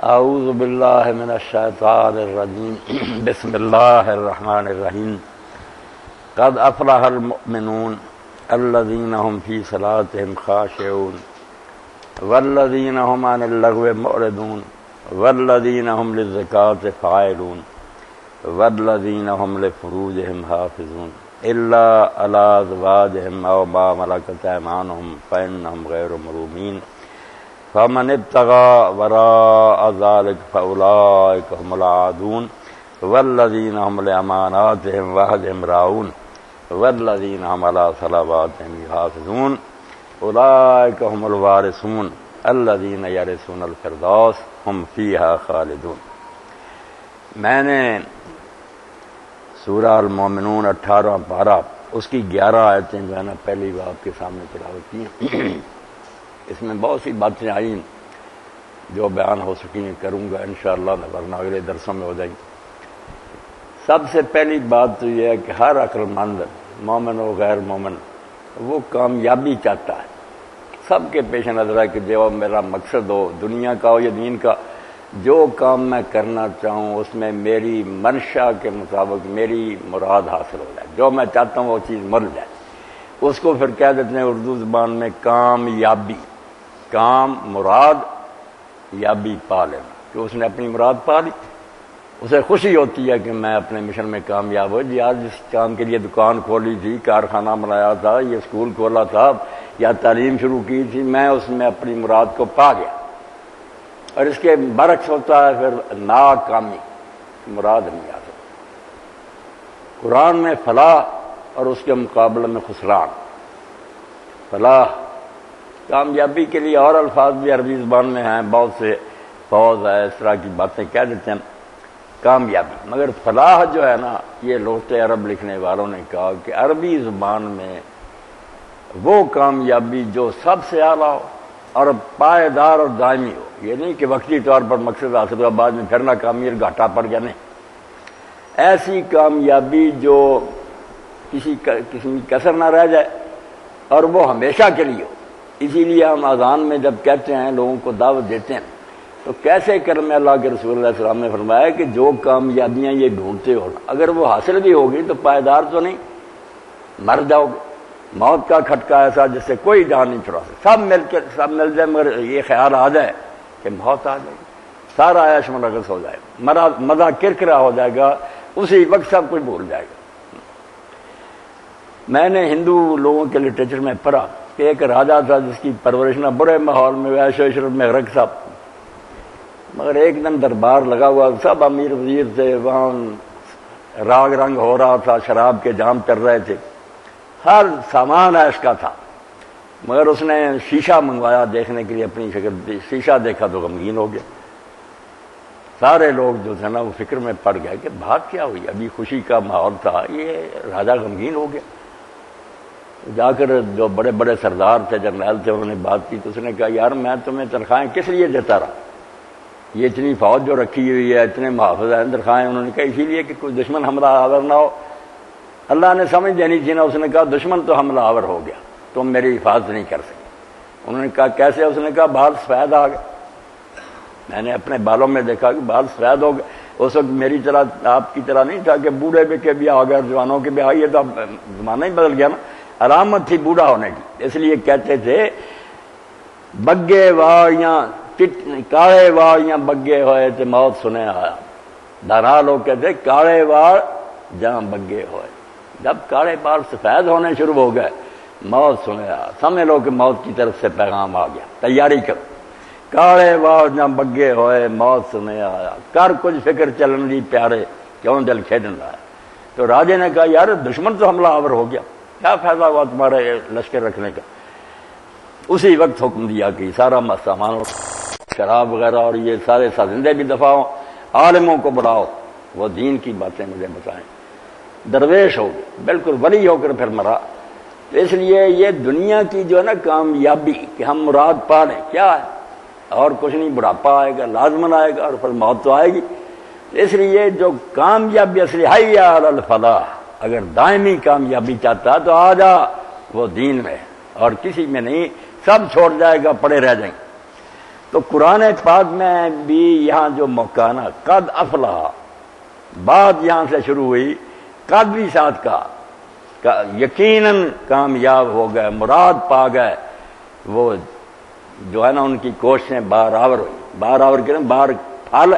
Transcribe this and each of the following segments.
اعوذ باللہ من الشیطان الرجیم بسم اللہ الرحمن الرحیم قد افلح المؤمنون الذین هم فی صلاتهم خاشعون والذین هم عن اللغو معرضون والذین هم للزکاة فاعلون والذین هم لفروجهم حافظون الا علی ازواجهم او ما ملکت ایمانهم فانهم غیر ملومین فمن ابتغى وراء ذلك فأولئك هم العادون والذين هم لأماناتهم وعهدهم راعون والذين هم على صلواتهم يحافظون أولئك هم الوارثون الذين يرثون الفردوس هم فيها خالدون۔ میں نے سورہ المومنون 18 پارہ اس کی 11 آیتیں جو ہے نا پہلی بار آپ کے سامنے تلاوت کی ہیں۔ اس میں بہت سی باتیں آئیں جو بیان ہو سکی ہیں کروں گا انشاءاللہ، ورنہ اگلے درسوں میں ہو جائیں۔ سب سے پہلی بات تو یہ ہے کہ ہر عقل مند مومن و غیر مومن وہ کامیابی چاہتا ہے۔ سب کے پیش نظر ہے کہ جو میرا مقصد ہو دنیا کا ہو یا دین کا، جو کام میں کرنا چاہوں اس میں میری منشا کے مطابق میری مراد حاصل ہو جائے، جو میں چاہتا ہوں وہ چیز مل جائے۔ اس کو پھر کہہ دیتے ہیں اردو زبان میں کامیابی۔ کام مراد یابی پا لینا کہ اس نے اپنی مراد پا لی، اسے خوشی ہوتی ہے کہ میں اپنے مشن میں کامیاب ہو۔ جی آج جس کام کے لیے دکان کھولی تھی، کارخانہ بنایا تھا، یہ اسکول کھولا تھا یا تعلیم شروع کی تھی، میں اس میں اپنی مراد کو پا گیا۔ اور اس کے برعکس ہوتا ہے پھر ناکامی، مراد نہیں آ سکتی۔ قرآن میں فلاح اور اس کے مقابلے میں خسران۔ فلاح کامیابی کے لیے اور الفاظ بھی عربی زبان میں ہیں، بہت سے فوز ہے، اس طرح کی باتیں کہہ دیتے ہیں کامیابی، مگر فلاح جو ہے نا، یہ لغت عرب لکھنے والوں نے کہا کہ عربی زبان میں وہ کامیابی جو سب سے اعلیٰ ہو اور پائیدار اور دائمی ہو، یہ نہیں کہ وقتی طور پر مقصد حاصل ہوا بعد میں پھر ناکامی اور گھاٹا پڑ گیا، نہیں، ایسی کامیابی جو کسی کسر نہ رہ جائے اور وہ ہمیشہ کے لیے ہو۔ اسی لیے ہم اذان میں جب کہتے ہیں لوگوں کو دعوت دیتے ہیں تو کیسے کرم اللہ کے رسول اللہ علیہ السلام نے فرمایا کہ جو کامیابیاں یہ ڈھونڈتے ہو اگر وہ حاصل بھی ہوگی تو پائیدار تو نہیں، مر جاؤ گے۔ موت کا کھٹکا ایسا جس سے کوئی جان نہیں چھڑا سکتا، سب مل جائے مگر یہ خیال آ جائے کہ موت آ جائے گی، سارا عیش منغص ہو جائے گا، مزہ کرکرا ہو جائے گا، اسی وقت سب کچھ بھول جائے گا۔ میں نے ہندو لوگوں کے لٹریچر میں پڑھا کہ ایک راجا تھا جس کی پرورش نہ برے ماحول میں عیش و عشرت میں غرق تھا، مگر ایک دن دربار لگا ہوا، سب امیر وزیر تھے، وہاں راگ رنگ ہو رہا تھا، شراب کے جام چل رہے تھے، ہر سامان عیش کا تھا، مگر اس نے شیشہ منگوایا دیکھنے کے لیے، اپنی شکل شیشہ دیکھا تو غمگین ہو گیا۔ سارے لوگ جو تھے نا وہ فکر میں پڑ گئے کہ بات کیا ہوئی، ابھی خوشی کا ماحول تھا، یہ راجا غمگین ہو گیا۔ جا کر جو بڑے بڑے سردار تھے، جرنیل تھے، انہوں نے بات کی تو اس نے کہا یار میں تمہیں تنخواہیں کس لیے دیتا رہا، یہ اتنی فوج جو رکھی ہوئی ہے، اتنے محافظ ہیں تنخواہیں، انہوں نے کہا اسی لیے کہ کوئی دشمن حملہ آور نہ ہو۔ اللہ نے سمجھ دینی تھی نا، اس نے کہا دشمن تو حملہ آور ہو گیا، تم میری حفاظت نہیں کر سکے۔ انہوں نے کہا کیسے؟ اس نے کہا بال سفید آ گئے۔ میں نے اپنے بالوں میں دیکھا کہ بال سفید ہو گئے، اس وقت میری طرح آپ کی طرح نہیں تھا کہ بوڑھے کے بھی آ گئے، جوانوں کے بھی آ گئے، تو زمانہ ہی بدل گیا نا، علامت تھی بوڑھا ہونے کی۔ اس لیے کہتے تھے بگے واڑیاں کالے واڑیاں بگے ہوئے تو موت سنے آیا، دانا لوگ کہتے کالے واڑ جہاں بگے ہوئے، جب کالے بال سفید ہونے شروع ہو گئے موت سنے آیا، سمجھ لو کہ موت کی طرف سے پیغام آ گیا، تیاری کرو۔ کالے واڑ جہاں بگے ہوئے موت سنے آیا، کر کچھ فکر چلن دی پیارے کیوں دل کھیڈن آیا۔ تو راجے نے کہا یار دشمن تو حملہ آور ہو گیا، کیا فائدہ ہوا تمہارے لشکر رکھنے کا؟ اسی وقت حکم دیا کہ سارا سامان شراب وغیرہ اور یہ سارے سازندے بھی دفاع ہو، عالموں کو بلاؤ، وہ دین کی باتیں مجھے بتائیں۔ درویش ہو گئے، بالکل ولی ہو کر پھر مرا۔ اس لیے یہ دنیا کی جو ہے نا کامیابی کہ ہم مراد پا لیں، کیا ہے اور کچھ نہیں، بڑھاپا آئے گا، لازمن آئے گا اور پھر موت تو آئے گی۔ اس لیے جو کامیابی اصلی حی علی الفلاح، اگر دائمی کامیابی چاہتا تو آ جا وہ دین میں اور کسی میں نہیں، سب چھوڑ جائے گا، پڑے رہ جائیں گے۔ تو قرآن پاک میں بھی یہاں جو موقع نا قد افلح، بات یہاں سے شروع ہوئی، قد بھی ساتھ کا یقیناً کامیاب ہو گئے، مراد پا گئے، وہ جو ہے نا ان کی کوششیں بار آور ہوئی، بار آور کے نا بار پھل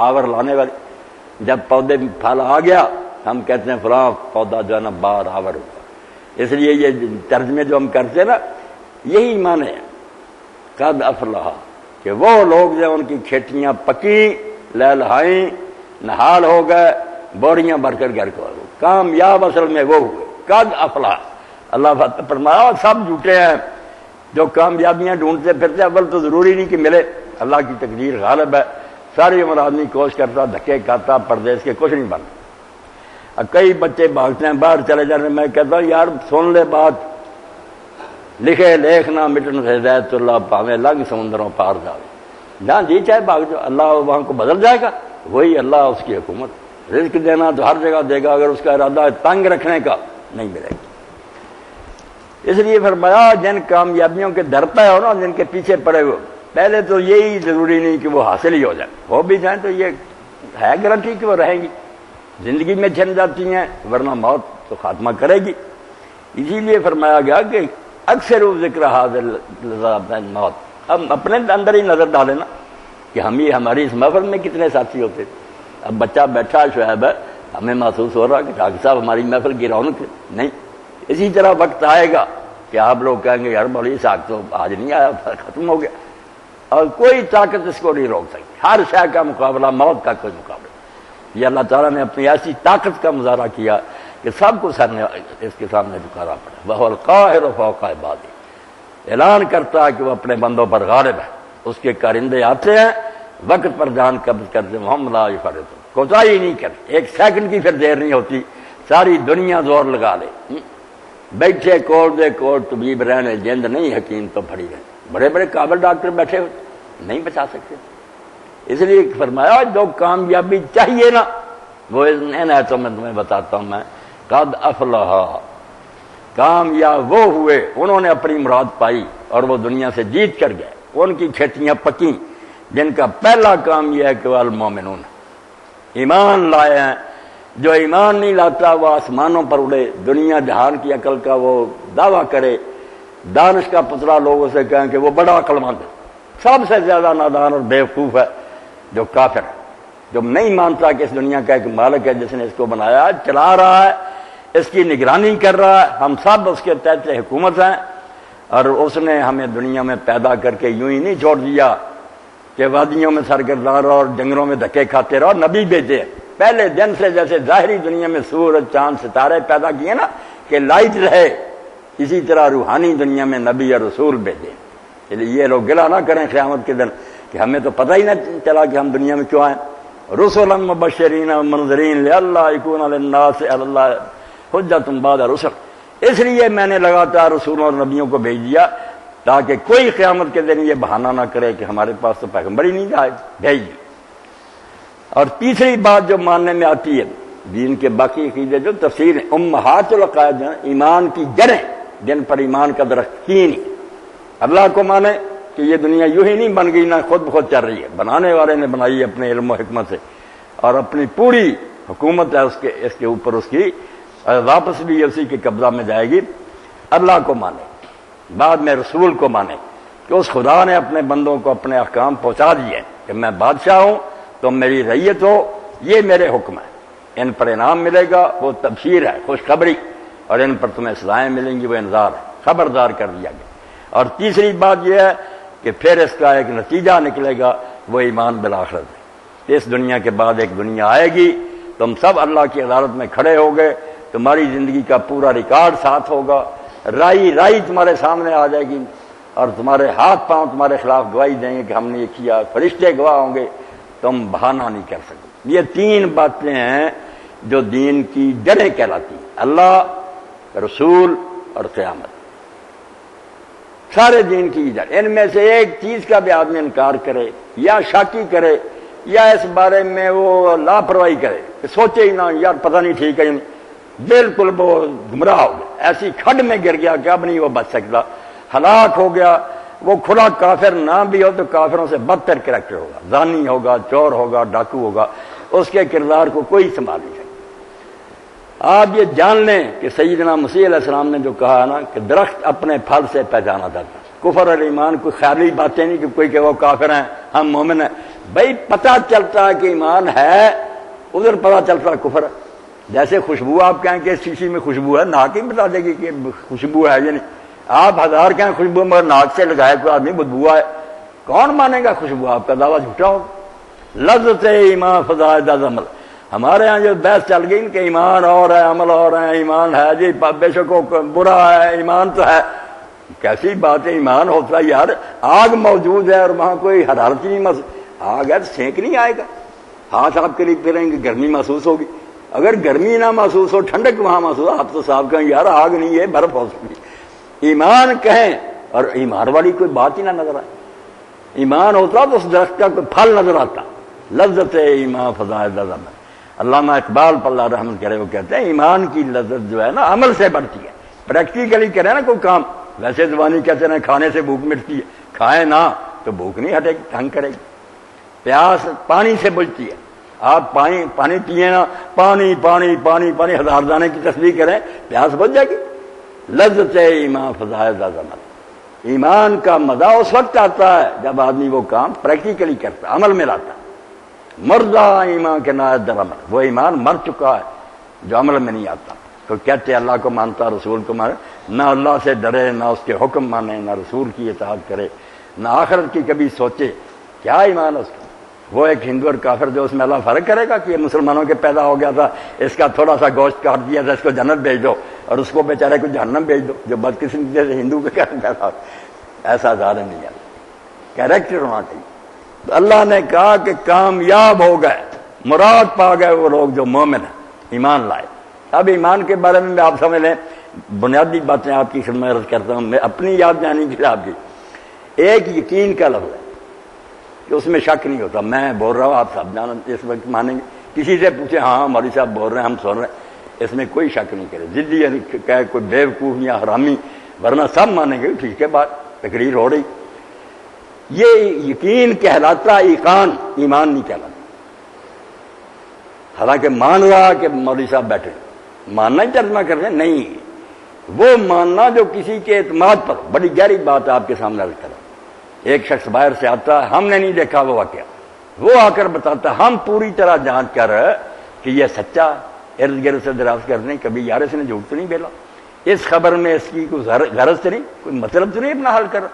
آور لانے والی، جب پودے میں پھل آ گیا ہم کہتے ہیں فلاں پودا جو ہے نا بار آور ہوا، اس لیے یہ ترجمے جو ہم کرتے ہیں نا یہی معنی ہے قد افلح، کہ وہ لوگ جو ان کی کھیتیاں پکی لہلہائیں نہال ہو گئے، بوریاں بھر کر گھر کو کامیاب اصل میں وہ ہوئے، قد افلح۔ اللہ فرمایا سب جھوٹے ہیں جو کامیابیاں ڈھونڈتے پھرتے، اول تو ضروری نہیں کہ ملے، اللہ کی تقدیر غالب ہے، ساری عمر آدمی کوشش کرتا، دھکے کھاتا، پردیس کے کچھ نہیں بنتا۔ کئی بچے بھاگتے ہیں باہر چلے جانے، میں کہتا ہوں یار سن لے بات، لکھے لیکھنا مٹن سے ہدایت اللہ پاوے لنگ سمندروں پار جاوے، جہاں جی چاہے بھاگ جو، اللہ وہاں کو بدل جائے گا، وہی اللہ اس کی حکومت، رزق دینا تو ہر جگہ دے گا، اگر اس کا ارادہ ہے تنگ رکھنے کا نہیں ملے گی۔ اس لیے فرمایا جن کامیابیوں کے ڈرتا ہے نا، جن کے پیچھے پڑے ہوئے، پہلے تو یہی ضروری نہیں کہ وہ حاصل ہی ہو جائے، ہو بھی جائیں تو یہ ہے گارنٹی کہ وہ رہیں گی، زندگی میں چھن جاتی ہیں ورنہ موت تو خاتمہ کرے گی۔ اسی لیے فرمایا گیا کہ اکثر ذکر حاضر موت، ہم اپنے اندر ہی نظر ڈالیں نا کہ ہم ہی ہماری اس محفل میں کتنے ساتھی ہوتے تھے۔ اب بچہ بیٹھا شعیب ہے، ہمیں محسوس ہو رہا کہ ڈاکٹر صاحب ہماری محفل کی رونق ہے، نہیں، اسی طرح وقت آئے گا کہ آپ لوگ کہیں گے یار مولوی صاحب تو آج نہیں آیا، ختم ہو گیا، اور کوئی طاقت اس کو نہیں روک سکتی، ہر شے کا مقابلہ موت کا کوئی مقابلہ۔ یہ اللہ تعالیٰ نے اپنی ایسی طاقت کا مظاہرہ کیا کہ سب کو سر نے اس کے سامنے جھکانا پڑا، وہ القاہر فوق عبادہ، اعلان کرتا ہے کہ وہ اپنے بندوں پر غالب ہے، اس کے کارندے آتے ہیں وقت پر جان قبض کرتے، ہم لا یفرطون، کوتاہی نہیں کرتے، ایک سیکنڈ کی پھر دیر نہیں ہوتی، ساری دنیا زور لگا لے، بیٹھے کوٹ دے کوٹ طبیب رہنے جند نہیں حکیم تو پھڑی رہے، بڑے بڑے قابل ڈاکٹر بیٹھے ہوئے نہیں بچا سکتے۔ اس لیے فرمایا جو کامیابی چاہیے نا وہ ان آیتوں میں تمہیں بتاتا ہوں میں، قد افلح، کامیاب وہ ہوئے انہوں نے اپنی مراد پائی اور وہ دنیا سے جیت کر گئے، ان کی کھیتیاں پکیں، جن کا پہلا کام یہ ہے کہ وہ المومنون، ایمان لائے ہیں۔ جو ایمان نہیں لاتا وہ آسمانوں پر اڑے، دنیا جہان کی عقل کا وہ دعویٰ کرے، دانش کا پتلا لوگوں سے کہیں کہ وہ بڑا عقل مند ہے، سب سے زیادہ نادان اور بیوقوف ہے جو کافر ہے، جو نہیں مانتا کہ اس دنیا کا ایک مالک ہے جس نے اس کو بنایا، چلا رہا ہے، اس کی نگرانی کر رہا ہے، ہم سب اس کے تحت حکومت ہیں، اور اس نے ہمیں دنیا میں پیدا کر کے یوں ہی نہیں چھوڑ دیا کہ وادیوں میں سرگرداں رہو اور جنگلوں میں دھکے کھاتے رہو، نبی بھیجے پہلے دن سے، جیسے ظاہری دنیا میں سورج چاند ستارے پیدا کیے نا کہ لائٹ رہے، اسی طرح روحانی دنیا میں نبی اور رسول بھیجے۔ یہ لوگ گلہ نہ کریں قیامت کے دن کہ ہمیں تو پتہ ہی نہ چلا کہ ہم دنیا میں کیوں آئے، رسلا مبشرین ومنذرین لئلا یکون للناس علی اللہ حجۃ بعد الرسل، اس لیے میں نے لگاتار رسولوں اور نبیوں کو بھیج دیا تاکہ کوئی قیامت کے دن یہ بہانہ نہ کرے کہ ہمارے پاس تو پیغمبر ہی نہیں آئے، بھیج دی۔ اور تیسری بات جو ماننے میں آتی ہے دین کے باقی عقیدے جو تفسیر امہات العقائد ہیں، ایمان کی جڑیں جن پر ایمان کا درخت کی نہیں، اللہ کو مانے کہ یہ دنیا یوں ہی نہیں بن گئی، نہ خود بخود چل رہی ہے، بنانے والے نے بنائی اپنے علم و حکمت سے، اور اپنی پوری حکومت ہے اس کے اوپر، اس کی واپس بھی اسی کے قبضہ میں جائے گی۔ اللہ کو مانے، بعد میں رسول کو مانے کہ اس خدا نے اپنے بندوں کو اپنے احکام پہنچا دیے کہ میں بادشاہ ہوں، تم میری رعیت ہو، یہ میرے حکم ہے، ان پر انعام ملے گا، وہ تبشیر ہے، خوشخبری، اور ان پر تمہیں سزائیں ملیں گی، وہ انذار ہے، خبردار کر دیا گیا۔ اور تیسری بات یہ ہے کہ پھر اس کا ایک نتیجہ نکلے گا، وہ ایمان بالآخرت ہے۔ اس دنیا کے بعد ایک دنیا آئے گی، تم سب اللہ کی عدالت میں کھڑے ہوگے، تمہاری زندگی کا پورا ریکارڈ ساتھ ہوگا، رائی تمہارے سامنے آ جائے گی، اور تمہارے ہاتھ پاؤں تمہارے خلاف گواہی دیں گے کہ ہم نے یہ کیا، فرشتے گواہ ہوں گے، تم بہانہ نہیں کر سکتے۔ یہ تین باتیں ہیں جو دین کی جڑیں کہلاتی ہیں، اللہ، رسول اور قیامت، سارے دین کی جڑ۔ ان میں سے ایک چیز کا بھی آدمی انکار کرے یا شاکی کرے یا اس بارے میں وہ لاپرواہی کرے کہ سوچے ہی نہ یار پتہ نہیں ٹھیک ہے، بالکل وہ گمراہ ہو گیا، ایسی کھڈ میں گر گیا کہ اب نہیں وہ بچ سکتا، ہلاک ہو گیا، وہ کھلا کافر نہ بھی ہو تو کافروں سے بدتر کریکٹر ہوگا، زانی ہوگا، چور ہوگا، ڈاکو ہوگا، اس کے کردار کو کوئی سنبھال نہیں سکتا۔ آپ یہ جان لیں کہ سیدنا مسیح علیہ السلام نے جو کہا نا کہ درخت اپنے پھل سے پہچانا جاتا ہے۔ کفر اور ایمان کوئی خیالی باتیں نہیں کہ کوئی کہ وہ کافر ہیں ہم مومن ہیں، بھائی پتہ چلتا ہے کہ ایمان ہے، ادھر پتہ چلتا ہے کفر ہے۔ جیسے خوشبو آپ کہیں کہ اس شیشی میں خوشبو ہے، ناک ہی بتا دے گی کہ خوشبو ہے یا نہیں۔ آپ ہزار کہیں خوشبو مگر ناک سے لگائے کوئی آدمی بدبو ہے، کون مانے گا خوشبو؟ آپ کا دعویٰ جھوٹا ہوگا۔ لذت ایمان فضائل عمل، ہمارے ہاں جو بحث چل گئی کہ ایمان اور ہے عمل اور ہے، ایمان ہے جی بے شک برا ہے، ایمان تو ہے، کیسی بات ہے؟ ایمان ہوتا ہے یار، آگ موجود ہے اور وہاں کوئی حرارت نہیں آگ ہے تو سینک نہیں آئے گا، ہاتھ آپ قریب پھریں گے گرمی محسوس ہوگی، اگر گرمی نہ محسوس ہو ٹھنڈک وہاں محسوس ہو، آپ تو صاحب کہیں یار آگ نہیں ہے برف ہو سکتی، ایمان کہیں اور ایمان والی کوئی بات ہی نہ نظر آئے۔ ایمان ہوتا تو اس درخت کا کوئی پھل نظر آتا۔ لذت ایمان فضائل عمل، علامہ اقبال پر اللہ رحمت کرے وہ کہتے ہیں ایمان کی لذت جو ہے نا عمل سے بڑھتی ہے۔ پریکٹیکلی کریں نا کوئی کام، ویسے زبانی کہتے ہیں کھانے سے بھوک مٹتی ہے، کھائیں نہ تو بھوک نہیں ہٹے گی، تنگ کرے گی۔ پیاس پانی سے بجھتی ہے، آپ پانی پیئے نا، پانی پانی پانی پانی ہزار دانے کی تسبیح کریں، پیاس بجھ جائے گی۔ لذت ایمان فضائل عمل، ایمان کا مزہ اس وقت آتا ہے جب آدمی وہ کام پریکٹیکلی کرتا ہے، عمل میں لاتا ہے۔ مردہ ایمان کے نائب در عمل، وہ ایمان مر چکا ہے جو عمل میں نہیں آتا۔ تو کہتے اللہ کو مانتا رسول کو مانے، نہ اللہ سے ڈرے، نہ اس کے حکم مانے، نہ رسول کی اطاعت کرے، نہ آخرت کی کبھی سوچے، کیا ایمان ہے اس کا؟ وہ ایک ہندو اور کافر جو اس میں اللہ فرق کرے گا کہ یہ مسلمانوں کے پیدا ہو گیا تھا، اس کا تھوڑا سا گوشت کاٹ دیا تھا، اس کو جنت بھیج دو، اور اس کو بیچارے کو جہنم بھیج دو جو بدقسمتی سے ہندو کے گھر پیدا ہو، ایسا ظالم نہیں ہے۔ کیریکٹر ہونا چاہیے۔ تو اللہ نے کہا کہ کامیاب ہو گئے، مراد پا گئے وہ لوگ جو مومن ہیں، ایمان لائے۔ اب ایمان کے بارے میں آپ سمجھ لیں، بنیادی باتیں آپ کی خدمت عرض کرتا ہوں، میں اپنی یاد جانی کی آپ کی۔ ایک یقین کا لفظ ہے کہ اس میں شک نہیں ہوتا، میں بول رہا ہوں آپ سب جان اس وقت مانیں گے، کسی سے پوچھے ہاں مولوی صاحب بول رہے ہیں ہم سن رہے ہیں، اس میں کوئی شک نہیں کرے، ضدی کہ کوئی بیوقوف یا حرامی، ورنہ سب مانیں گے ٹھیک ہے، بات تقریر ہو رہی۔ یہ یقین کہلاتا ایمان نہیں کہلاتا۔ حالانکہ مان رہا کہ مولوی صاحب بیٹھے، ماننا ہی ترجمہ کر رہے ہیں، نہیں، وہ ماننا جو کسی کے اعتماد پر، بڑی گہری بات آپ کے سامنے عرض کرا۔ ایک شخص باہر سے آتا ہے، ہم نے نہیں دیکھا وہ واقعہ، وہ آ کر بتاتا ہے، ہم پوری طرح جانچ کر کہ یہ سچا، ارد گرد سے دراز کرنے، کبھی یار اس نے جھوٹ تو نہیں بولا، اس خبر میں اس کی کوئی غرض تو نہیں، کوئی مطلب تو نہیں اپنا حل کر،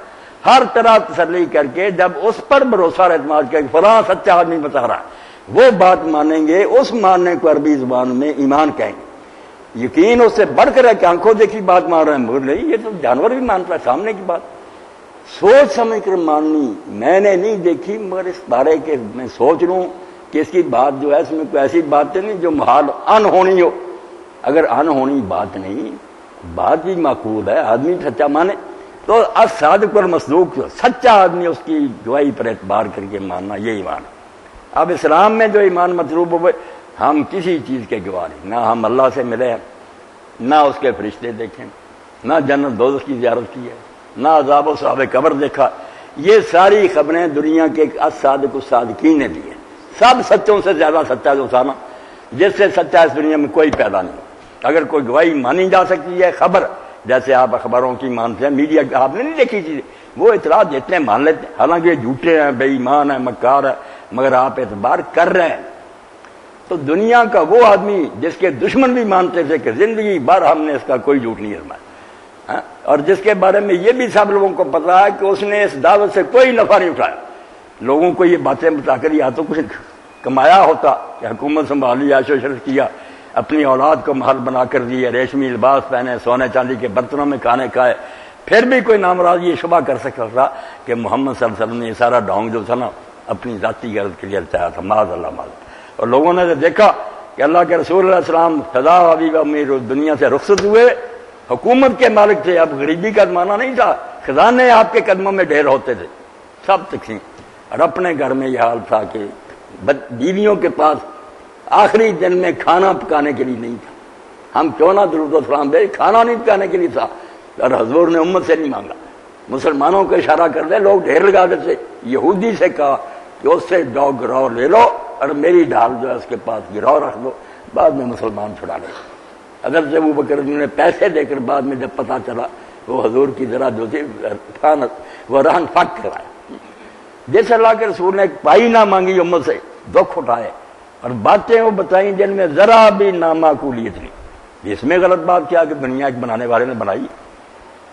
ہر طرح تسلی کر کے جب اس پر بھروسہ اور اعتماد کر فلاں سچا آدمی بتا رہا ہے، وہ بات مانیں گے، اس ماننے کو عربی زبان میں ایمان کہیں گے۔ یقین اس سے بڑھ کر ہے کہ آنکھوں دیکھی بات مان رہے ہیں، مگر نہیں، یہ تو جانور بھی مانتا ہے، سامنے کی بات سوچ سمجھ کر ماننی۔ میں نے نہیں دیکھی مگر اس بارے کے میں سوچ لوں کہ اس کی بات جو ہے اس میں کوئی ایسی بات نہیں جو محال ان ہونی ہو، اگر ان ہونی بات نہیں، بات بھی معقول ہے، آدمی سچا مانے تو الصادق والمصدوق، سچا آدمی اس کی گواہی پر اعتبار کر کے ماننا، یہ ایمان ہے۔ اب اسلام میں جو ایمان مطلوب ہوئے، ہم کسی چیز کے گواہ نہیں، نہ ہم اللہ سے ملے ہیں، نہ اس کے فرشتے دیکھیں، نہ جنت دوزخ کی زیارت کی ہے، نہ عذاب و ثواب قبر دیکھا، یہ ساری خبریں دنیا کے الصادق الصادقین نے دی ہیں۔ سب سچوں سے زیادہ سچا جو تھا نا، جس سے سچا اس دنیا میں کوئی پیدا نہیں۔ اگر کوئی گواہی مانی جا سکتی ہے، خبر جیسے آپ اخباروں کی مانتے ہیں، میڈیا آپ نے نہیں دیکھی چیزیں، وہ اطلاع دیتے ہیں، مان لیتے ہیں، حالانکہ یہ جھوٹے ہیں، بے ایمان ہیں، مکار ہے، مگر آپ اعتبار کر رہے ہیں۔ تو دنیا کا وہ آدمی جس کے دشمن بھی مانتے تھے کہ زندگی بھر ہم نے اس کا کوئی جھوٹ نہیں آزمایا، اور جس کے بارے میں یہ بھی سب لوگوں کو پتا ہے کہ اس نے اس دعوت سے کوئی نفع نہیں اٹھایا، لوگوں کو یہ باتیں بتا کر یا تو کچھ کمایا ہوتا کہ حکومت سنبھالی، عیش و عشرت کیا، اپنی اولاد کو محل بنا کر دیے، ریشمی لباس پہنے، سونے چاندی کے برتنوں میں کھانے کھائے، پھر بھی کوئی نامراض یہ شبہ کر سکتا تھا کہ محمد صلی اللہ علیہ وسلم نے یہ سارا ڈھونگ جو تھا نا اپنی ذاتی غرض کے لیے چاہا تھا، معاذ اللہ معاذ۔ اور لوگوں نے دیکھا کہ اللہ کے رسول علیہ السلام فضا حبیب امیر دنیا سے رخصت ہوئے، حکومت کے مالک تھے، اب غریبی کا زمانہ نہیں تھا، خزانے آپ کے قدموں میں ڈھیر ہوتے تھے، سب تقسیم، اور اپنے گھر میں یہ حال تھا کہ بیویوں کے پاس آخری دن میں کھانا پکانے کے لیے نہیں تھا، ہم کیوں نہ درود و سلام دے، کھانا نہیں پکانے کے لیے تھا، اور حضور نے امت سے نہیں مانگا، مسلمانوں کو اشارہ کر دے، لوگ ڈھیر لگا دیتے. یہودی سے کہا کہ اس سے ڈاؤ گراؤ لے لو اور میری ڈھال جو ہے اس کے پاس گراؤ رکھ دو، بعد میں مسلمان چھڑا لے. حضرت ابوبکر نے پیسے دے کر بعد میں جب پتا چلا وہ حضور کی ذرا جو تھی وہ رہن فٹ کرایا. جیسے اللہ کے رسول نے ایک پائی نہ مانگی امت سے، دکھ اٹھائے اور باتیں وہ بتائیں جن میں ذرا بھی نامعقولیت نہیں. اس میں غلط بات کیا کہ دنیا ایک بنانے والے نے بنائی،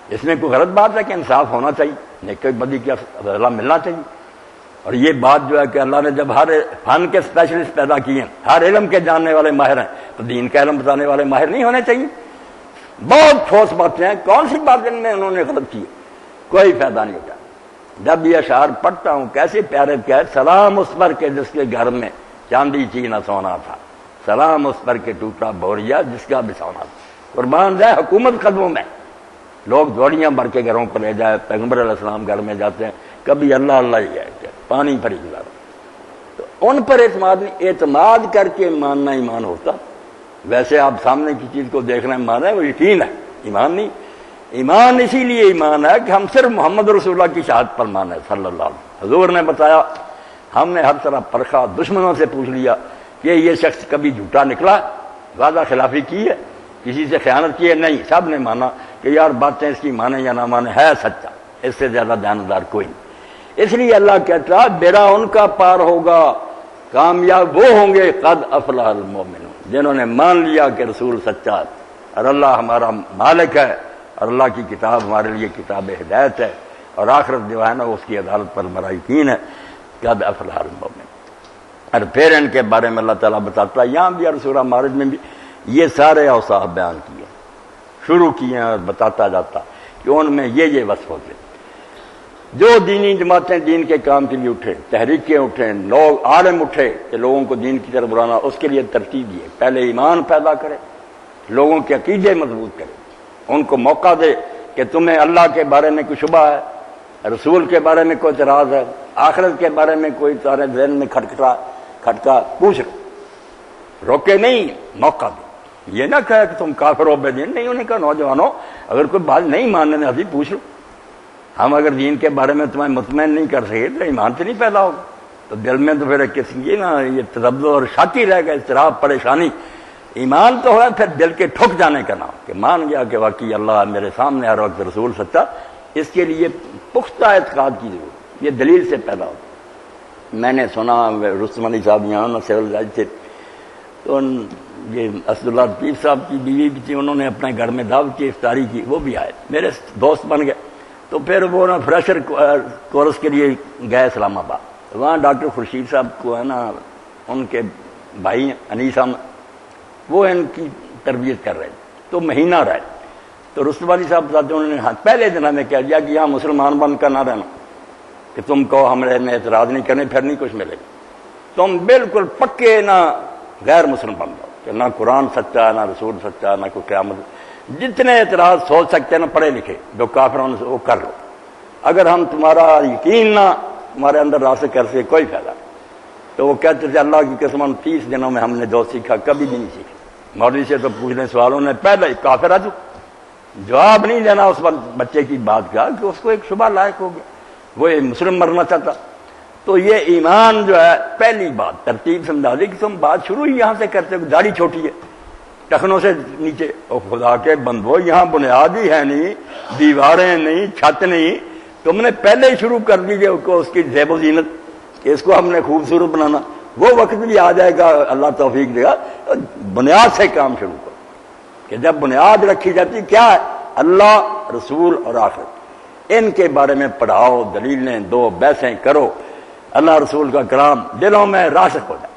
اس میں کوئی غلط بات ہے کہ انصاف ہونا چاہیے، نیکی بدی کا بدلہ ملنا چاہیے. اور یہ بات جو ہے کہ اللہ نے جب ہر فن کے اسپیشلسٹ پیدا کیے ہیں، ہر علم کے جاننے والے ماہر ہیں، تو دین کا علم بتانے والے ماہر نہیں ہونے چاہیے؟ بہت ٹھوس باتیں ہیں. کون سی بات ان میں انہوں نے غلط کی؟ کوئی فائدہ نہیں ہوتا. جب یہ اشعار پڑھتا ہوں کیسے پیارے پیارے، سلام اس پر کے جس کے گھر میں چاندی چینا سونا تھا، سلام اس پر کے ٹوٹا بوریا جس کا بسونا تھا. قربان جائے حکومت قدموں میں، لوگ دوڑیاں بھر کے گھروں پر لے جائے. پیغمبر علیہ السلام گھر میں جاتے ہیں، کبھی اللہ اللہ ہی ہے کہ پانی پر ہی گزارا. تو ان پر اعتماد کر کے ماننا ایمان ہوتا. ویسے آپ سامنے کی چیز کو دیکھ رہے ہیں مان رہے ہیں، وہ یقین ہے، ایمان نہیں. ایمان اسی لیے ایمان ہے کہ ہم صرف محمد رسول اللہ کی شہادت پر مانے صلی اللہ علیہ وسلم. حضور نے بتایا، ہم نے ہر طرح پرکھا، دشمنوں سے پوچھ لیا کہ یہ شخص کبھی جھوٹا نکلا، وعدہ خلافی کی ہے، کسی سے خیانت کی ہے؟ نہیں. سب نے مانا کہ یار باتیں اس کی مانے یا نہ مانے ہے سچا، اس سے زیادہ دیانتدار کوئی نہیں. اس لیے اللہ کہتا بیڑا ان کا پار ہوگا، کامیاب وہ ہوں گے قد افلح المؤمنون، جنہوں نے مان لیا کہ رسول سچا اور اللہ ہمارا مالک ہے اور اللہ کی کتاب ہمارے لیے کتاب ہدایت ہے اور آخرت جو ہے نا اس کی عدالت پر ہمارا یقین ہے. قد افلح المؤمنون. اور پھر ان کے بارے میں اللہ تعالیٰ بتاتا ہے، یہاں بھی اور سورہ معارج میں بھی یہ سارے اوصاف بیان کیے، شروع کیے اور بتاتا جاتا کہ ان میں یہ وصف ہوتے. جو دینی جماعتیں دین کے کام کے لیے اٹھے، تحریکیں اٹھیں، لوگ عالم اٹھے کہ لوگوں کو دین کی طرف بلانا، اس کے لیے ترتیب دیے. پہلے ایمان پیدا کرے، لوگوں کے عقیدے مضبوط کرے، ان کو موقع دے کہ تمہیں اللہ کے بارے میں کوئی شبہ ہے، رسول کے بارے میں کوئی اعتراض ہے، آخرت کے بارے میں کوئی تمہارے ذہن میں کھٹکا پوچھ لو. روکے نہیں، موقع دے. یہ نہ کہے کہ تم کافر ہو بے دین، نہیں. انہیں کہا نوجوانوں اگر کوئی بات نہیں ماننے میں ابھی پوچھ لو. ہم اگر دین کے بارے میں تمہیں مطمئن نہیں کر سکے تو ایمان سے نہیں پیدا ہوگا. تو دل میں تو پھر قسم کی نا یہ تذبذب اور شاکی رہ گا، اضطراب، پریشانی. ایمان تو ہے پھر دل کے ٹھک جانے کا نام کہ مان گیا کہ واقعی اللہ میرے سامنے ہر وقت رسول سچا. اس کے لیے پختہ اعتقاد کی ضرورت، یہ دلیل سے پیدا ہوتا. میں نے سنا رستم علی صاحب یہاں سول جج تھے، تو یہ اسد اللہ لطیف صاحب کی بیوی بھی تھی، انہوں نے اپنے گھر میں دعوت کی، افطاری کی، وہ بھی آئے، میرے دوست بن گئے. تو پھر وہ نا فریشر کورس کے لیے گئے اسلام آباد. وہاں ڈاکٹر خورشید صاحب کو ہے نا ان کے بھائی انیس احمد، وہ ان کی تربیت کر رہے تھے. تو مہینہ رہے تو رستم علی صاحب بتاتے انہوں نے پہلے دن ہمیں کہہ دیا کہ یہاں مسلمان بن کر نہ رہنا، کہ تم کہو ہمارے میں اعتراض نہیں کرنے، پھر نہیں کچھ ملے گا. تم بالکل پکے نہ غیر مسلم بن جاؤ کہ نہ قرآن سچا، نہ رسول سچا، نہ کوئی قیامت. جتنے اعتراض سوچ سکتے ہیں نا پڑھے لکھے جو کافروں سے وہ کر لو. اگر ہم تمہارا یقین نہ تمہارے اندر راسخ کر سکے کوئی فائدہ نہیں. تو وہ کہتے تھے اللہ کی قسم 30 دنوں میں ہم نے جو سیکھا کبھی بھی نہیں سیکھا. مولوی سے تو پوچھنے سوالوں نے پہلے کافر آ جواب نہیں دینا اس بچے کی بات کا کہ اس کو ایک شبہ لائق ہو گیا، وہ مسلم مرنا چاہتا. تو یہ ایمان جو ہے پہلی بات ترتیب سمجھا دی کہ تم بات شروع ہی یہاں سے کرتے ہو، داڑھی چھوٹی ہے ٹخنوں سے نیچے. او خدا کے بندو، یہاں بنیاد ہی ہے نہیں، دیواریں نہیں، چھت نہیں، تم نے پہلے ہی شروع کر دیجیے اس کی زیب و زینت کہ اس کو ہم نے خوبصورت بنانا. وہ وقت بھی آ جائے گا، اللہ توفیق دے گا. بنیاد سے کام شروع کرو کہ جب بنیاد رکھی جاتی کیا ہے؟ اللہ، رسول اور آخرت. ان کے بارے میں پڑھاؤ، دلیلیں دو، بحثیں کرو، اللہ رسول کا کلام دلوں میں راسخ ہو جائے.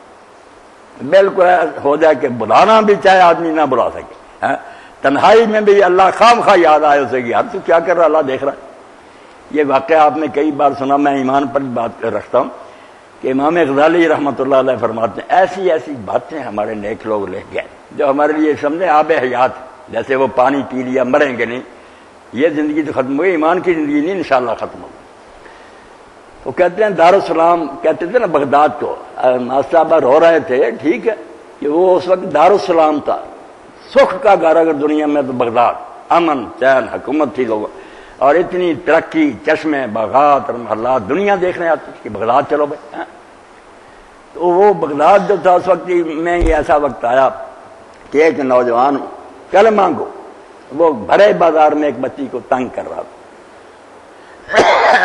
بالکل ہو جائے کہ بلانا بھی چاہے آدمی نہ بلا سکے، تنہائی میں بھی اللہ خام خواہ یاد آئے اسے کہ یار تو کیا کر رہا، اللہ دیکھ رہا ہے. یہ واقعہ آپ نے کئی بار سنا. میں ایمان پر بات رکھتا ہوں کہ امام غزالی رحمۃ اللہ علیہ فرماتے ہیں ایسی ایسی باتیں ہمارے نیک لوگ لکھ گئے جو ہمارے لیے سمجھے آب حیات. جیسے وہ پانی پی لیا مریں گے نہیں، یہ زندگی تو ختم ہوئی، ایمان کی زندگی نہیں انشاءاللہ ختم ہوگی. وہ کہتے ہیں دارالسلام، کہتے تھے نا بغداد کو، صاحبہ رو رہے تھے، ٹھیک ہے کہ وہ اس وقت دارالسلام تھا، سکھ کا گھر اگر دنیا میں تو بغداد، امن چین حکومت تھی لوگوں. اور اتنی ترقی، چشمے، باغات اور محلات، دنیا دیکھنے آتی کہ بغداد چلو بھائی. تو وہ بغداد جو تھا اس وقت میں یہ ایسا وقت آیا کہ ایک نوجوان کلمہ گو وہ بھرے بازار میں ایک بچی کو تنگ کر رہا تھا.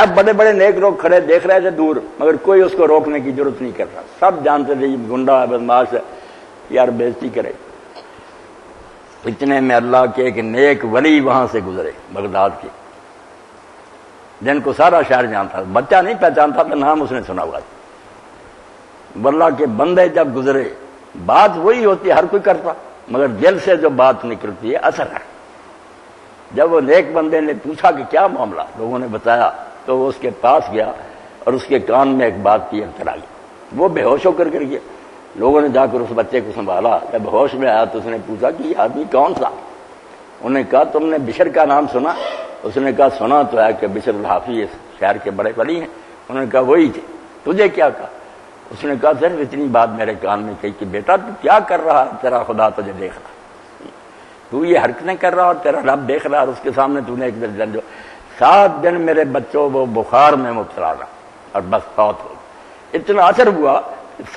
اب بڑے بڑے نیک لوگ کھڑے دیکھ رہے تھے دور، مگر کوئی اس کو روکنے کی ضرورت نہیں کر رہا. سب جانتے تھے یہ گنڈا ہے، بدماش ہے، یار بےزتی کرے. اتنے میں اللہ کے ایک نیک ولی وہاں سے گزرے بغداد کے، جن کو سارا شہر جانتا تھا. بچہ نہیں پہچانتا تھا، نام اس نے سنا ہوا تھا. اللہ کے بندے جب گزرے، بات وہی ہوتی ہے، ہر کوئی کرتا، مگر دل سے جو بات نکلتی ہے اثر ہے. جب وہ نیک بندے نے پوچھا کہ کیا معاملہ، لوگوں نے بتایا تو وہ اس کے پاس گیا اور اس کے کان میں ایک بات کی چلا گئی. وہ بے ہوش ہو کر گیا. لوگوں نے جا کر اس بچے کو سنبھالا. جب ہوش میں آیا تو اس نے پوچھا کہ یہ آدمی کون سا؟ انہوں نے کہا تم نے بشر کا نام سنا؟ اس نے کہا سنا تو ہے کہ بشر الحافی اس شہر کے بڑے ولی ہیں. انہوں نے کہا وہی تھے. تجھے کیا کہا؟ اس نے کہا صرف اتنی بات میرے کان میں کہی کہ بیٹا تو کیا کر رہا ہے، تیرا خدا تجھے دیکھ رہا، تو یہ حرکتیں کر رہا اور تیرا رب دیکھ رہا، اور اس کے سامنے تو نے ایک دن جو 7 دن میرے بچوں وہ بخار میں مبتلا رہا اور بس فوت ہو. اتنا اثر ہوا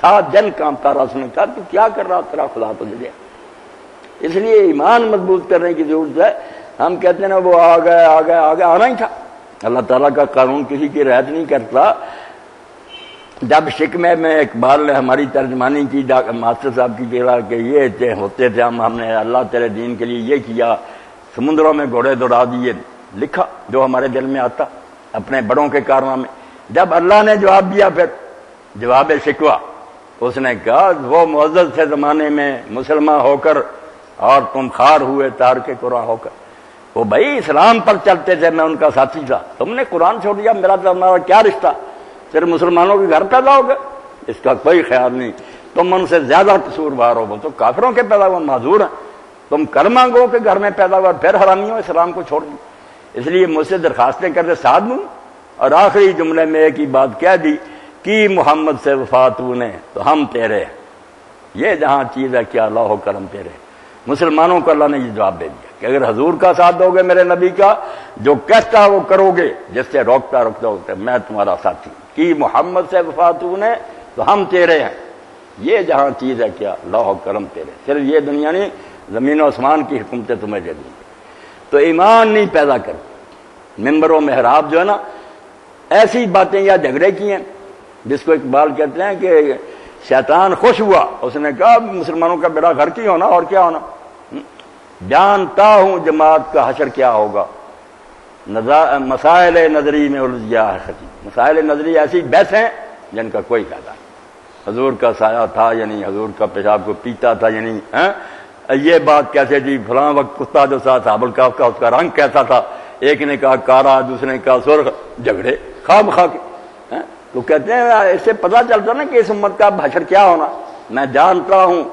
7 دن کامتا رہا. اس نے کہا تو کیا کر رہا، تیرا خدا تجھے دیکھ. اس لیے ایمان مضبوط کرنے کی ضرورت ہے. ہم کہتے ہیں نا وہ آ گئے آنا ہی تھا. اللہ تعالیٰ کا قانون کسی کی رعایت نہیں کرتا. جب شکمے میں اقبال نے ہماری ترجمانی کی ماسٹر صاحب کی کہا کہ یہ ہوتے تھے ہم نے اللہ تیرے دین کے لیے یہ کیا، سمندروں میں گھوڑے دوڑا دیے، لکھا جو ہمارے دل میں آتا اپنے بڑوں کے کارنامے. جب اللہ نے جواب دیا پھر جواب شکوہ، اس نے کہا وہ معزز تھے زمانے میں مسلمان ہو کر اور تم خار ہوئے تارک قرآن ہو کر. وہ بھائی اسلام پر چلتے تھے، میں ان کا ساتھی تھا. تم نے قرآن چھوڑ دیا، میرا تمہارا کیا رشتہ؟ صرف مسلمانوں کے گھر پیدا ہو گئے، اس کا کوئی خیال نہیں. تم ان سے زیادہ قصوروار ہو، وہ تو کافروں کے پیدا ہوئے معذور ہیں. تم کلمہ گو کے گھر میں پیدا ہوا، پھر حرامیوں اسلام کو چھوڑ دی. اس لیے مجھ سے درخواستیں کرتے ساتھ دوں، اور آخری جملے میں ایک ہی بات کہہ دی کہ محمد سے وفات نے تو ہم تیرے. یہ جہاں چیز ہے کیا اللہ و کرم تیرے. مسلمانوں کو اللہ نے یہ جواب دے دیا کہ اگر حضور کا ساتھ دو گے، میرے نبی کا جو کہتا وہ کرو گے، جس سے روکتا ہوتا میں تمہارا ساتھی. کہ محمد سے وفات نے تو ہم تیرے ہیں. یہ جہاں چیز ہے کیا اللہ و کرم تیرے. صرف یہ دنیا نہیں، زمین و آسمان کی حکومتیں تمہیں دے دیں گے. تو ایمان نہیں پیدا کر. ممبر و محراب جو ہے نا، ایسی باتیں یا جھگڑے کی ہیں جس کو اقبال کہتے ہیں کہ شیطان خوش ہوا. اس نے کہا مسلمانوں کا بیڑا گھر کی ہونا اور کیا ہونا. جانتا ہوں جماعت کا حشر کیا ہوگا، مسائل نظری میں الجھ گیا ہے خطی. مسائل نظری ایسی بحث ہیں جن کا کوئی فائدہ نہیں. حضور کا سایہ تھا یا نہیں، حضور کا پیشاب کو پیتا تھا یا نہیں، یہ بات کیسے جی فلاں وقت کتا جو تھا صحابہ الکہف کا اس کا رنگ کیسا تھا، ایک نے کہا کارا، دوسرے نے کہا سرخ. جھگڑے خواہ مخواہ کے. تو کہتے ہیں اس سے پتہ چلتا نا کہ اس امت کا حشر کیا ہونا. میں جانتا ہوں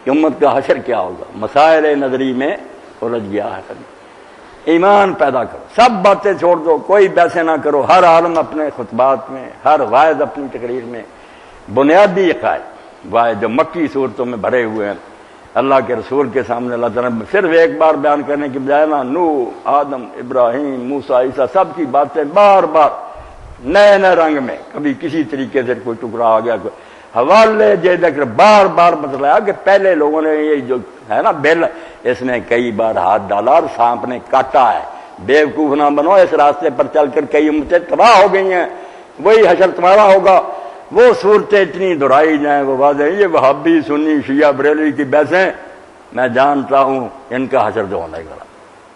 کہ امت کا حشر کیا ہوگا، مسائل نظری میں الجھ گیا ہے خطی. ایمان پیدا کرو، سب باتیں چھوڑ دو، کوئی بحثیں نہ کرو. ہر عالم اپنے خطبات میں، ہر واعظ اپنی تقریر میں بنیادی عقائد واحد جو مکی صورتوں میں بھرے ہوئے ہیں اللہ کے رسول کے سامنے اللہ تعالیٰ نے صرف ایک بار بیان کرنے کی بجائے نا نوح، آدم، ابراہیم، موسیٰ، عیسیٰ سب کی باتیں بار بار نئے نئے رنگ میں، کبھی کسی طریقے سے کوئی ٹکڑا آ گیا، کوئی حوالے جے ذکر بار بار بتلایا کہ پہلے لوگوں نے یہ جو ہے نا بل، اس میں کئی بار ہاتھ ڈالا اور سانپ نے کاٹا ہے. بیوقوف نہ بنو، اس راستے پر چل کر کئی امتیں تباہ ہو گئی ہیں. وہی حشر تمہارا ہوگا. وہ صورتیں اتنی دہرائی جائیں وہ واضح. یہ وہابی، سنی، شیعہ، بریلوی کی بحثیں میں جانتا ہوں ان کا حشر جو ہونے والا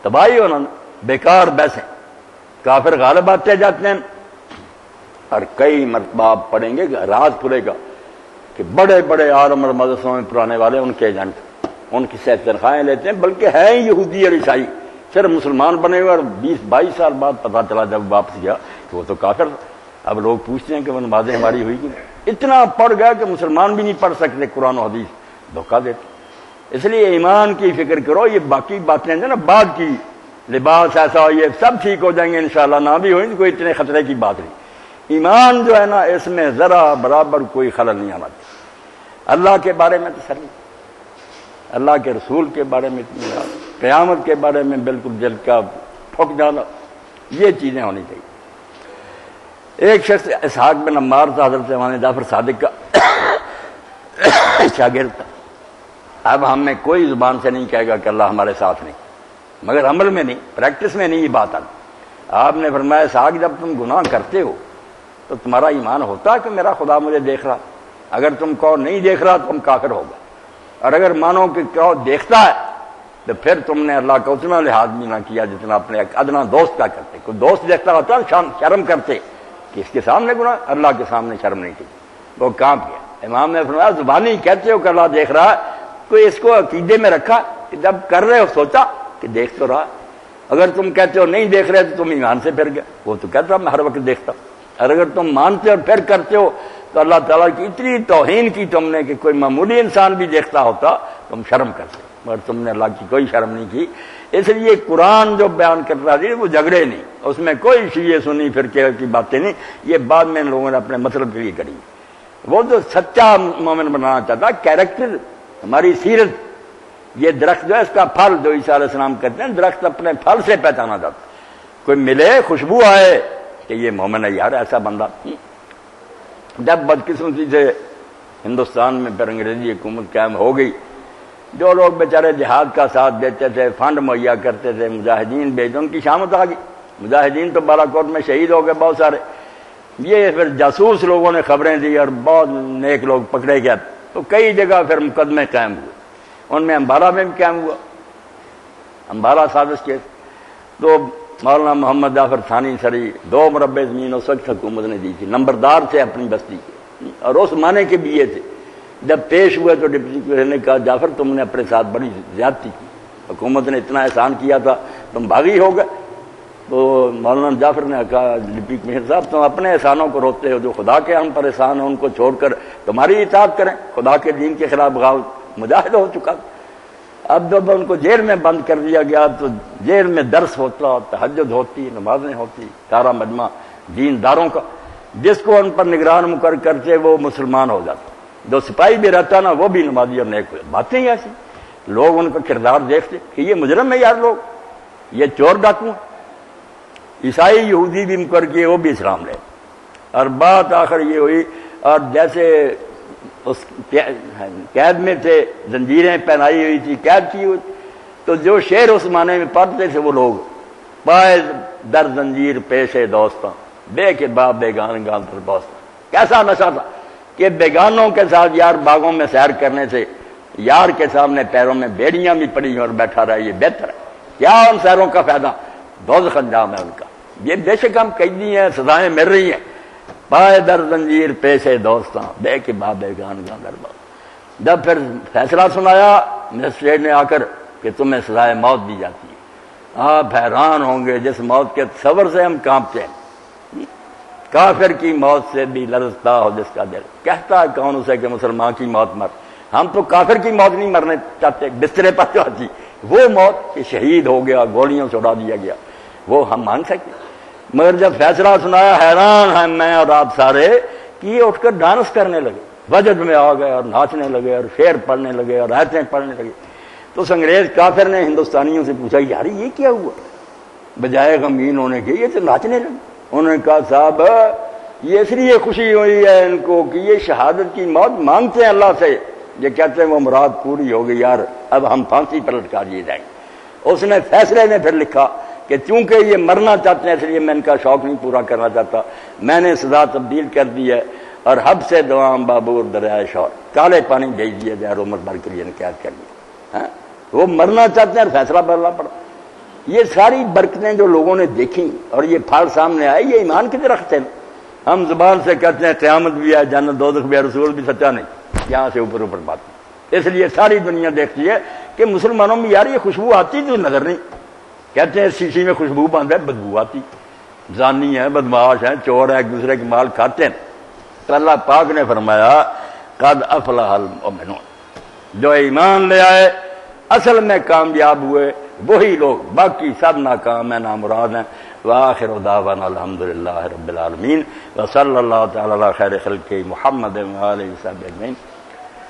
تباہی ہونا، بیکار بحثیں. کافر غالب آتے جاتے ہیں اور کئی مرتبہ آپ پڑھیں گے کہ راز کھلے گا کہ بڑے بڑے عالم اور مدرسوں میں پرانے والے ان کے ایجنٹ ان کی سے تنخواہیں لیتے ہیں، بلکہ ہیں یہودی اور عیسائی، صرف مسلمان بنے ہوئے. اور 20-22 سال بعد پتہ چلا جب واپس گیا کہ وہ تو کافر. اب لوگ پوچھتے ہیں کہ وہ نمازیں ہماری ہوئی کہ نہیں. اتنا پڑھ گیا کہ مسلمان بھی نہیں پڑھ سکتے قرآن و حدیث، دھوکہ دیتے. اس لیے ایمان کی فکر کرو. یہ باقی باتیں جو نا بعد کی، لباس ایسا ہو، یہ سب ٹھیک ہو جائیں گے انشاءاللہ. نہ بھی ہوئی کوئی اتنے خطرے کی بات نہیں. ایمان جو ہے نا اس میں ذرا برابر کوئی خلل نہیں آنا چاہیے. اللہ کے بارے میں تسلی، اللہ کے رسول کے بارے میں اطمینان، قیامت کے بارے میں بالکل دل کا ٹھک جانا، یہ چیزیں ہونی چاہیے۔ ایک شخص اسحاق بن عمار تھا، حضرت امام جعفر صادق کا شاگرد تھا۔ اب ہم میں کوئی زبان سے نہیں کہے گا کہ اللہ ہمارے ساتھ نہیں، مگر عمل میں نہیں، پریکٹس میں نہیں یہ بات آتی۔ آپ نے فرمایا اسحاق جب تم گناہ کرتے ہو تو تمہارا ایمان ہوتا ہے کہ میرا خدا مجھے دیکھ رہا؟ اگر تم کہو نہیں دیکھ رہا تو تم کافر ہوگا، اور اگر مانو کہ کہو دیکھتا ہے تو پھر تم نے اللہ کا اتنا لحاظ بھی نہ کیا جتنا اپنے ایک ادنا دوست کا کرتے۔ کوئی دوست دیکھتا ہوتا شرم کرتے کہ اس کے سامنے گناہ، اللہ کے سامنے شرم نہیں کی، وہ کام کیا۔ امام نے فرمایا زبانی کہتے ہو کہ اللہ دیکھ رہا ہے، کوئی اس کو عقیدے میں رکھا کہ جب کر رہے ہو سوچا کہ دیکھ تو رہا؟ اگر تم کہتے ہو نہیں دیکھ رہے تو تم ایمان سے پھر گئے۔ وہ تو کہتا میں ہر وقت دیکھتا ہوں، اور اگر تم مانتے اور پھر کرتے ہو تو اللہ تعالیٰ کی اتنی توہین کی تم نے کہ کوئی معمولی انسان بھی دیکھتا ہوتا تم شرم کرتے، مگر تم نے اللہ کی کوئی شرم نہیں کی۔ اس لیے قرآن جو بیان کرتا ہے وہ جھگڑے نہیں، اس میں کوئی شیعہ سنی فرقے کی باتیں نہیں، یہ بعد میں ان لوگوں نے اپنے مطلب کے لیے کری۔ وہ جو سچا مومن بنانا چاہتا، کیریکٹر، ہماری سیرت، یہ درخت جو ہے اس کا پھل جو عیسیٰ علیہ السلام کہتے ہیں، درخت اپنے پھل سے پہچانا جاتا۔ کوئی ملے خوشبو آئے کہ یہ مومن ہے یار، ایسا بندہ۔ جب بدقسمتی سے ہندوستان میں پھر انگریزی حکومت قائم ہو گئی، جو لوگ بیچارے جہاد کا ساتھ دیتے تھے، فنڈ مہیا کرتے تھے، مجاہدین بھیجتے، ان کی شامت آ گئی۔ مجاہدین تو بالاکوٹ میں شہید ہو گئے بہت سارے، یہ پھر جاسوس لوگوں نے خبریں دی اور بہت نیک لوگ پکڑے گئے، تو کئی جگہ پھر مقدمے قائم ہوئے، ان میں امبالہ میں بھی قائم ہوا، امبالہ سازش کیس۔ تو مولانا محمد جعفر ثانی سری 2 مربع زمین اس وقت حکومت نے دی تھی، نمبردار تھے اپنی بستی کے، اور اس معنی کے بھی یہ تھے۔ جب پیش ہوئے تو ڈپٹی کمشنر نے کہا جعفر تم نے اپنے ساتھ بڑی زیادتی کی، حکومت نے اتنا احسان کیا تھا تم باغی ہو گئے۔ تو مولانا جعفر نے کہا ڈپٹی کمشنر صاحب تم اپنے احسانوں کو روکتے ہو، جو خدا کے ہم پر احسان ہیں ان کو چھوڑ کر تمہاری اطاعت کریں، خدا کے دین کے خلاف بغاوت، مجاہد ہو چکا۔ اب جب ان کو جیل میں بند کر دیا گیا تو جیل میں درس ہوتا، تہجد ہوتی، نمازیں ہوتی، سارا مجمع دین داروں کا، جس کو ان پر نگران مقرر کرتے وہ مسلمان ہو جاتا، جو سپاہی بھی رہتا نا وہ بھی نمازی اور نیک ہوئے۔ باتیں ہی ایسی، لوگ ان کا کردار دیکھتے کہ یہ مجرم ہے یار، لوگ یہ چور ڈاکو۔ عیسائی یہودی بھی مقرر کیے، وہ بھی اسلام لے، اور بات آخر یہ ہوئی، اور جیسے اس قید میں تھے، زنجیریں پہنائی ہوئی تھی، قید کی ہوئی، تو جو شعر اس معنی میں پڑھتے تھے وہ لوگ، پائے در زنجیر پیشے دوستاں بے کے باپ بیگان گال در بوستاں۔ کیسا نشہ تھا کہ بیگانوں کے ساتھ یار باغوں میں سیر کرنے سے یار کے سامنے پیروں میں بیڑیاں بھی پڑی اور بیٹھا رہا، یہ بہتر ہے۔ کیا ان سیروں کا فائدہ؟ دوزخ انجام ہے ان کا۔ یہ بے شک ہم قیدی ہیں، سزائیں مل رہی ہیں، پائے در زنجیر پیشے دوستاں بے کے باپ بیگان گال در بوستاں۔ جب پھر فیصلہ سنایا مجسٹریٹ نے آ کر کہ تمہیں سزائے موت دی جاتی ہے، آپ حیران ہوں گے جس موت کے تصور سے ہم کانپتے ہیں۔ کافر کی موت سے بھی لرزتا ہو جس کا دل، کہتا ہے کون اسے کہ مسلمان کی موت مر۔ ہم تو کافر کی موت نہیں مرنے چاہتے، بسترے پر جو آتی وہ موت کہ شہید ہو گیا، گولیوں سے اڑا دیا گیا، وہ ہم مان سکتے۔ مگر جب فیصلہ سنایا حیران ہیں میں اور آپ سارے کہ یہ اٹھ کر ڈانس کرنے لگے، وجد میں آ گئے اور ناچنے لگے اور شعر پڑھنے لگے اور آیتیں پڑھنے لگے۔ تو اس انگریز کافر نے ہندوستانیوں سے پوچھا یار یہ کیا ہوا؟ بجائے غمگین ہونے کے یہ تو ناچنے لگے۔ انہوں نے کہا صاحب یہ اس لیے خوشی ہوئی ہے ان کو کہ یہ شہادت کی موت مانگتے ہیں اللہ سے، یہ کہتے ہیں وہ مراد پوری ہو گئی یار، اب ہم پھانسی پر لٹکا دیے جائیں گے۔ اس نے فیصلے میں پھر لکھا کہ چونکہ یہ مرنا چاہتے ہیں اس لیے میں ان کا شوق نہیں پورا کرنا چاہتا، میں نے سزا تبدیل کر دی ہے اور حب سے دوام بابور دریائے شور، کالے پانی بھیج دیا جائے، عمر بھر کے لیے قید کر دیا۔ وہ مرنا چاہتے ہیں اور فیصلہ بدلنا پڑا۔ یہ ساری برکتیں جو لوگوں نے دیکھی اور یہ پھل سامنے آئے، یہ ایمان کے درخت ہیں۔ ہم زبان سے کہتے ہیں قیامت بھی ہے، جنت دوزخ بھی ہے، رسول بھی سچا نہیں، یہاں سے اوپر اوپر بات۔ اس لیے ساری دنیا دیکھتی ہے کہ مسلمانوں میں یار یہ خوشبو آتی تو نظر نہیں، کہتے ہیں شیشی میں خوشبو بند ہے، بدبو آتی، زانی ہے، بدمعاش ہے، چور ہے، ایک دوسرے کے مال کھاتے ہیں۔ تو اللہ پاک نے فرمایا قد افلح المؤمنون، جو ایمان لے آئے اصل میں کامیاب ہوئے وہی لوگ، باقی سب ناکام ہیں، نامراد ہیں۔ وآخر دعوانا الحمدللہ رب العالمین وصلی اللہ تعالی علی خیر خلقہ محمد وآلہ وصحبہ اجمعین۔